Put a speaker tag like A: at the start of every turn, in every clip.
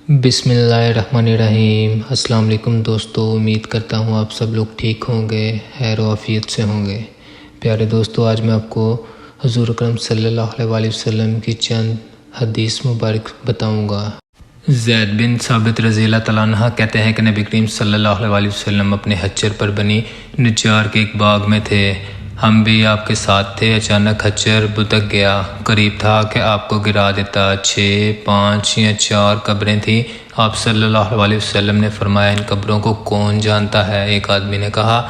A: بسم اللہ الرحمن الرحیم۔ السلام علیکم دوستو، امید کرتا ہوں آپ سب لوگ ٹھیک ہوں گے، خیر و عافیت سے ہوں گے۔ پیارے دوستو، آج میں آپ کو حضور اکرم صلی اللہ علیہ وسلم کی چند حدیث مبارک بتاؤں گا۔ زید بن ثابت رضی اللہ تعالیٰ عنہ کہتے ہیں کہ نبی کریم صلی اللہ علیہ وسلم اپنے خچر پر بنی نجار کے ایک باغ میں تھے، ہم بھی آپ کے ساتھ تھے۔ اچانک خچر بھٹک گیا، قریب تھا کہ آپ کو گرا دیتا۔ 6، 5 یا 4 قبریں تھیں۔ آپ صلی اللہ علیہ وسلم نے فرمایا، ان قبروں کو کون جانتا ہے؟ ایک آدمی نے کہا،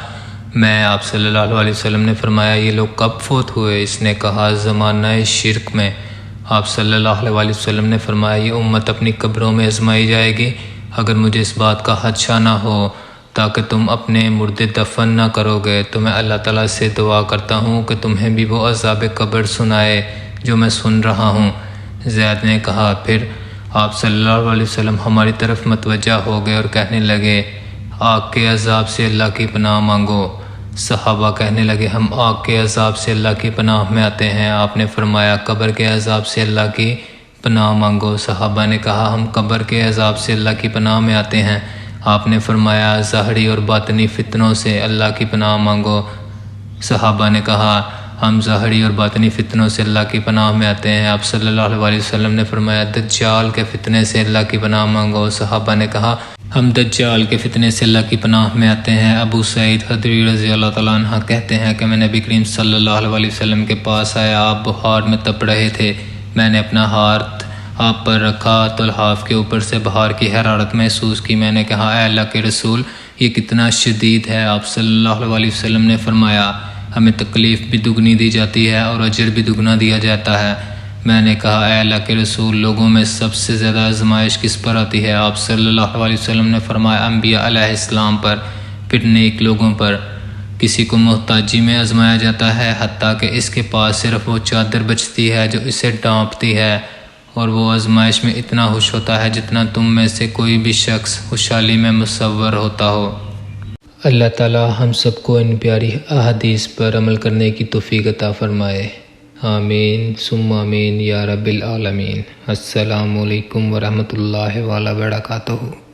A: میں۔ آپ صلی اللہ علیہ وسلم نے فرمایا، یہ لوگ کب فوت ہوئے؟ اس نے کہا، زمانہ شرک میں۔ آپ صلی اللہ علیہ وسلم نے فرمایا، یہ امت اپنی قبروں میں آزمائی جائے گی، اگر مجھے اس بات کا خدشہ نہ ہو تاکہ تم اپنے مردے دفن نہ کرو گے تو میں اللہ تعالیٰ سے دعا کرتا ہوں کہ تمہیں بھی وہ عذاب قبر سنائے جو میں سن رہا ہوں۔ زید نے کہا، پھر آپ صلی اللہ علیہ وسلم ہماری طرف متوجہ ہو گئے اور کہنے لگے، آگ کے عذاب سے اللہ کی پناہ مانگو۔ صحابہ کہنے لگے، ہم آگ کے عذاب سے اللہ کی پناہ میں آتے ہیں۔ آپ نے فرمایا، قبر کے عذاب سے اللہ کی پناہ مانگو۔ صحابہ نے کہا، ہم قبر کے عذاب سے اللہ کی پناہ میں آتے ہیں۔ آپ نے فرمایا، ظاہری اور باطنی فتنوں سے اللہ کی پناہ مانگو۔ صحابہ نے کہا، ہم ظاہری اور باطنی فتنوں سے اللہ کی پناہ میں آتے ہیں۔ آپ صلی اللہ علیہ وسلم نے فرمایا، دجال کے فتنے سے اللہ کی پناہ مانگو۔ صحابہ نے کہا، ہم دجال کے فتنے سے اللہ کی پناہ میں آتے ہیں۔ ابو سعید خدری رضی اللہ تعالیٰ عنہ کہتے ہیں کہ میں نبی کریم صلی اللہ علیہ وسلم کے پاس آیا، آپ بخار میں تپ رہے تھے۔ میں نے اپنا ہاتھ آپ پر رکھا تو لحاف کے اوپر سے بخار کی حرارت محسوس کی۔ میں نے کہا، اے اللہ کے رسول، یہ کتنا شدید ہے؟ آپ صلی اللہ علیہ وسلم نے فرمایا، ہمیں تکلیف بھی دگنی دی جاتی ہے اور اجر بھی دگنا دیا جاتا ہے۔ میں نے کہا، اے اللہ کے رسول، لوگوں میں سب سے زیادہ آزمائش کس پر آتی ہے؟ آپ صلی اللہ علیہ وسلم نے فرمایا، انبیاء علیہ السلام پر، پھر نیک لوگوں پر۔ کسی کو محتاجی میں آزمایا جاتا ہے، حتیٰ کہ اس کے پاس صرف وہ چادر بچتی ہے جو اسے ڈھانپتی ہے، اور وہ آزمائش میں اتنا خوش ہوتا ہے جتنا تم میں سے کوئی بھی شخص خوشحالی میں مصور ہوتا ہو۔ اللہ تعالیٰ ہم سب کو ان پیاری احادیث پر عمل کرنے کی توفیق عطا فرمائے۔ آمین ثم آمین یا رب العالمین۔ السلام علیکم ورحمۃ اللہ وبرکاتہ۔